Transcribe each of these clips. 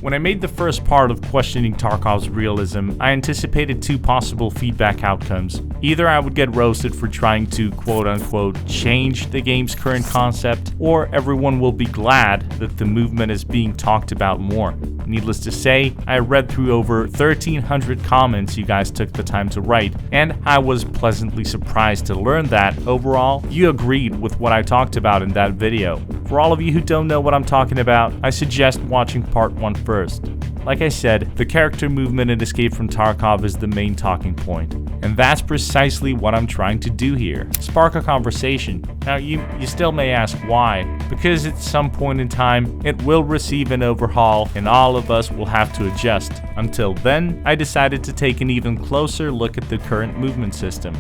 When I made the first part of questioning Tarkov's realism, I anticipated two possible feedback outcomes. Either I would get roasted for trying to quote-unquote change the game's current concept, or everyone will be glad that the movement is being talked about more. Needless to say, I read through over 1,300 comments you guys took the time to write, and I was pleasantly surprised to learn that, overall, you agreed with what I talked about in that video. For all of you who don't know what I'm talking about, I suggest watching part 1 first. Like I said, the character movement in Escape from Tarkov is the main talking point, and that's precisely what I'm trying to do here. Spark a conversation. Now you still may ask why. Because at some point in time, it will receive an overhaul and all of us will have to adjust. Until then, I decided to take an even closer look at the current movement system.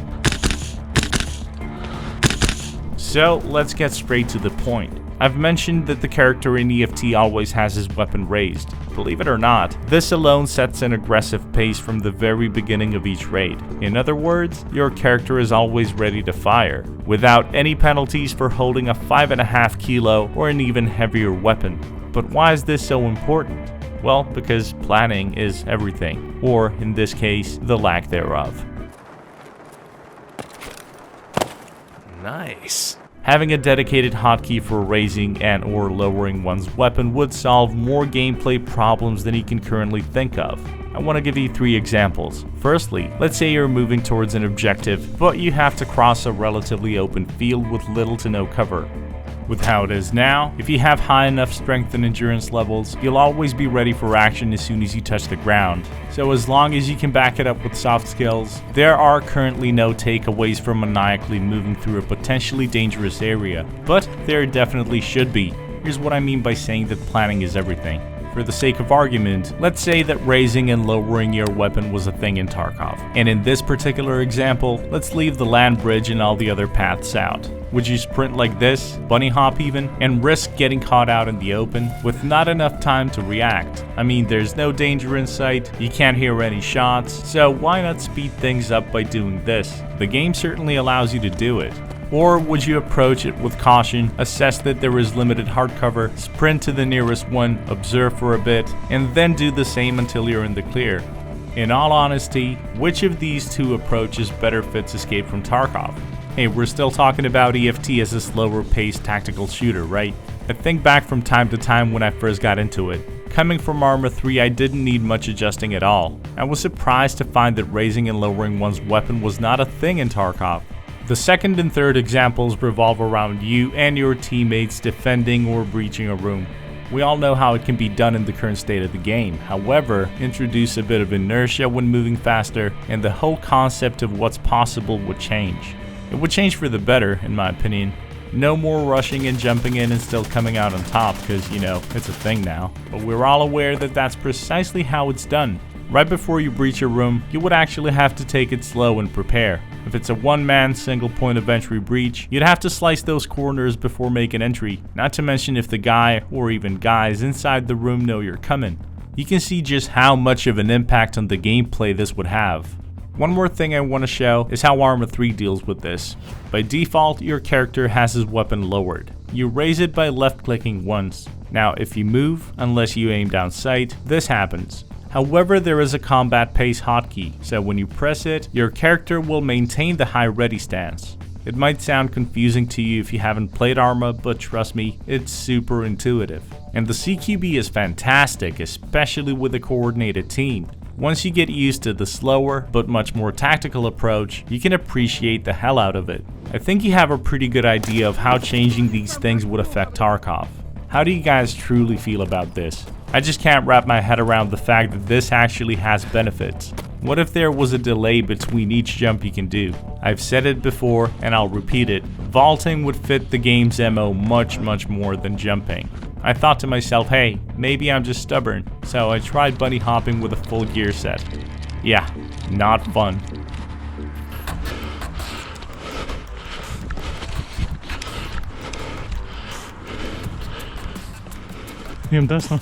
So let's get straight to the point. I've mentioned that the character in EFT always has his weapon raised. Believe it or not, this alone sets an aggressive pace from the very beginning of each raid. In other words, your character is always ready to fire, without any penalties for holding a 5.5 kilo or an even heavier weapon. But why is this so important? Well, because planning is everything, or in this case, the lack thereof. Nice. Having a dedicated hotkey for raising and or lowering one's weapon would solve more gameplay problems than you can currently think of. I want to give you 3 examples. Firstly, let's say you're moving towards an objective, but you have to cross a relatively open field with little to no cover. With how it is now, if you have high enough strength and endurance levels, you'll always be ready for action as soon as you touch the ground. So as long as you can back it up with soft skills, there are currently no takeaways from maniacally moving through a potentially dangerous area, but there definitely should be. Here's what I mean by saying that planning is everything. For the sake of argument, let's say that raising and lowering your weapon was a thing in Tarkov. And in this particular example, let's leave the land bridge and all the other paths out. Would you sprint like this, bunny hop even, and risk getting caught out in the open with not enough time to react? I mean, there's no danger in sight, you can't hear any shots, so why not speed things up by doing this? The game certainly allows you to do it. Or would you approach it with caution, assess that there is limited hardcover, sprint to the nearest one, observe for a bit, and then do the same until you're in the clear? In all honesty, which of these two approaches better fits Escape from Tarkov? Hey, we're still talking about EFT as a slower paced tactical shooter, right? I think back from time to time when I first got into it. Coming from Arma 3, I didn't need much adjusting at all. I was surprised to find that raising and lowering one's weapon was not a thing in Tarkov. The second and third examples revolve around you and your teammates defending or breaching a room. We all know how it can be done in the current state of the game. However, introduce a bit of inertia when moving faster, and the whole concept of what's possible would change. It would change for the better, in my opinion. No more rushing and jumping in and still coming out on top, because, you know, it's a thing now. But we're all aware that that's precisely how it's done. Right before you breach a room, you would actually have to take it slow and prepare. If it's a one-man single point of entry breach, you'd have to slice those corners before making entry, not to mention if the guy or even guys inside the room know you're coming. You can see just how much of an impact on the gameplay this would have. One more thing I want to show is how Arma 3 deals with this. By default, your character has his weapon lowered. You raise it by left clicking once. Now if you move, unless you aim down sight, this happens. However, there is a combat pace hotkey, so when you press it, your character will maintain the high ready stance. It might sound confusing to you if you haven't played Arma, but trust me, it's super intuitive. And the CQB is fantastic, especially with a coordinated team. Once you get used to the slower, but much more tactical approach, you can appreciate the hell out of it. I think you have a pretty good idea of how changing these things would affect Tarkov. How do you guys truly feel about this? I just can't wrap my head around the fact that this actually has benefits. What if there was a delay between each jump you can do? I've said it before and I'll repeat it, vaulting would fit the game's MO much more than jumping. I thought to myself, hey, maybe I'm just stubborn, so I tried bunny hopping with a full gear set. Yeah, not fun. Wiem też, no.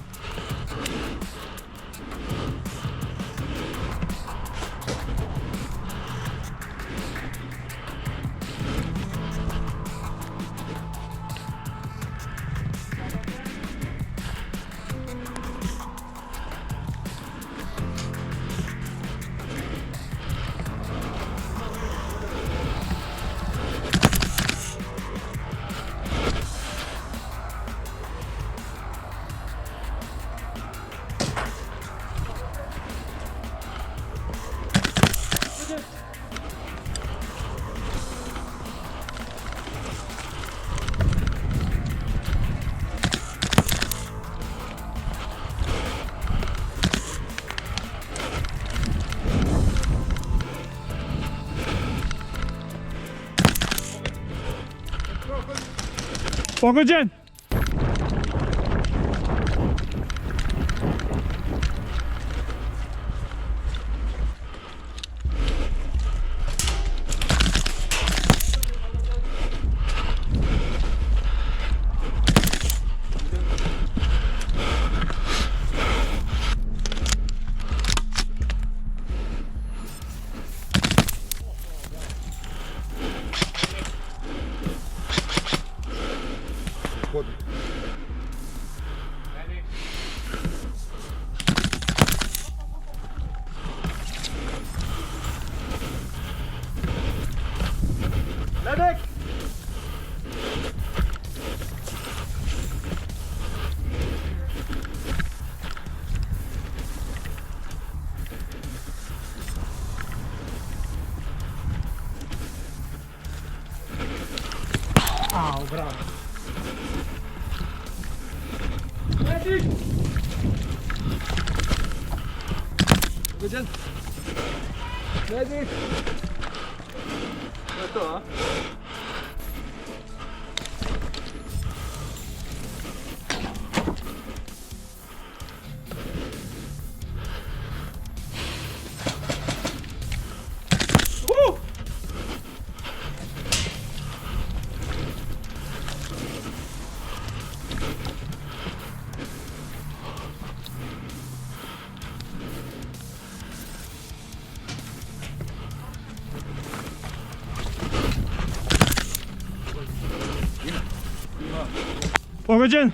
Pogodzien! Medic! Au, brawo. Medic! Medic! Medic! No to? Pogodzien!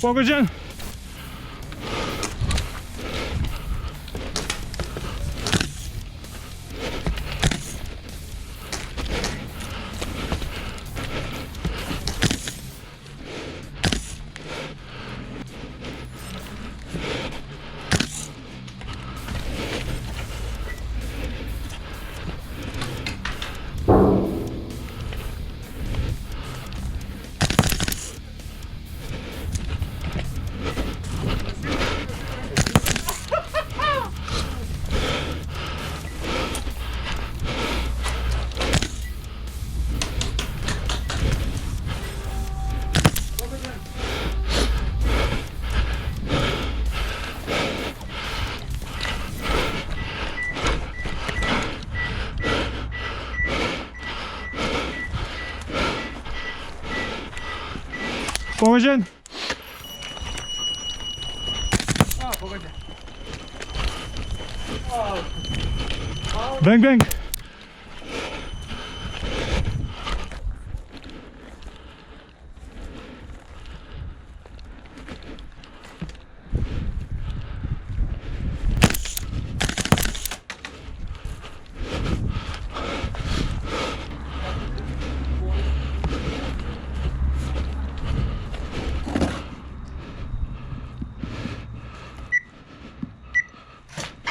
Pogođen. Pogođen. Pogođen. Bang, bang.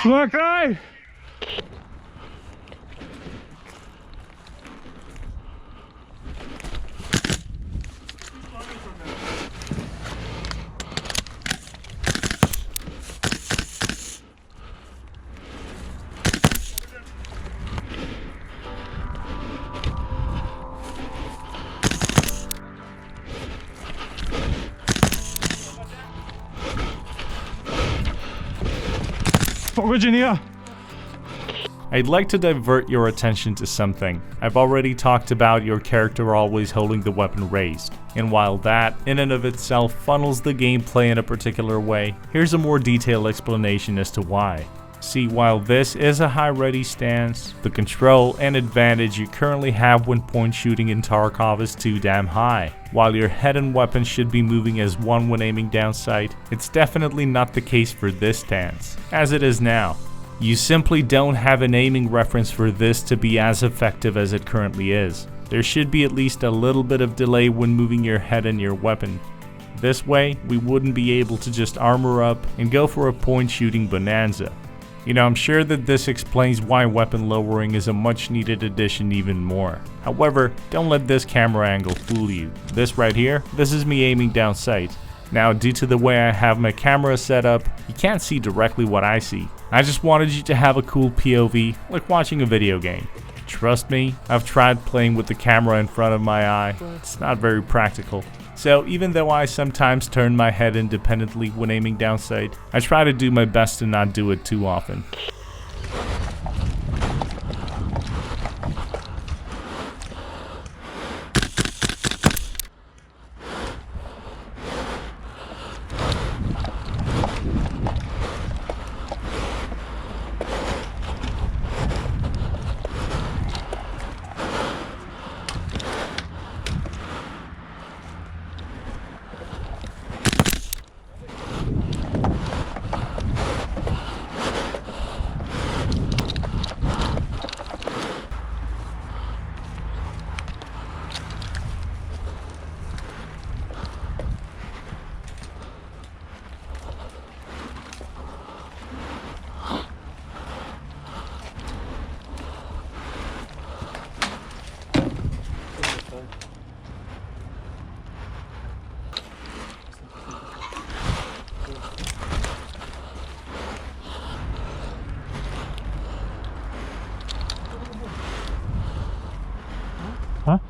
Na kraj! Pogođen ja! I'd like to divert your attention to something. I've already talked about your character always holding the weapon raised, and while that, in and of itself, funnels the gameplay in a particular way, here's a more detailed explanation as to why. See, while this is a high ready stance, the control and advantage you currently have when point shooting in Tarkov is too damn high. While your head and weapon should be moving as one when aiming down sight, it's definitely not the case for this stance, as it is now. You simply don't have an aiming reference for this to be as effective as it currently is. There should be at least a little bit of delay when moving your head and your weapon. This way, we wouldn't be able to just armor up and go for a point shooting bonanza. You know, I'm sure that this explains why weapon lowering is a much needed addition even more. However, don't let this camera angle fool you. This right here, this is me aiming down sight. Now, due to the way I have my camera set up, you can't see directly what I see. I just wanted you to have a cool POV, like watching a video game. Trust me, I've tried playing with the camera in front of my eye, but it's not very practical. So even though I sometimes turn my head independently when aiming down sight, I try to do my best to not do it too often. Ha?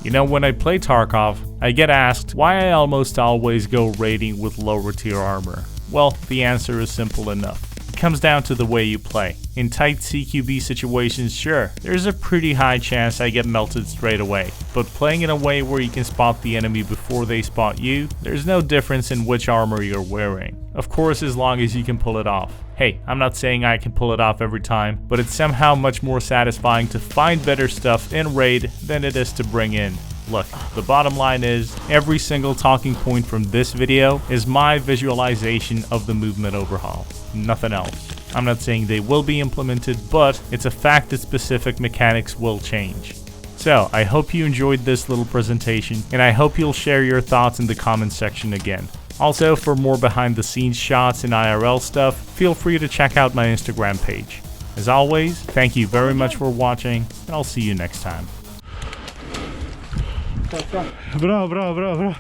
You know, when I play Tarkov, I get asked why I almost always go raiding with lower tier armor. Well, the answer is simple enough. It comes down to the way you play. In tight CQB situations, sure, there's a pretty high chance I get melted straight away. But playing in a way where you can spot the enemy before they spot you, there's no difference in which armor you're wearing. Of course, as long as you can pull it off. Hey, I'm not saying I can pull it off every time, but it's somehow much more satisfying to find better stuff in raid than it is to bring in. Look, the bottom line is, every single talking point from this video is my visualization of the movement overhaul. Nothing else. I'm not saying they will be implemented, but it's a fact that specific mechanics will change. So, I hope you enjoyed this little presentation, and I hope you'll share your thoughts in the comments section again. Also, for more behind the scenes shots and IRL stuff, feel free to check out my Instagram page. As always, thank you very much for watching, and I'll see you next time. Bra, bra, bra, bra.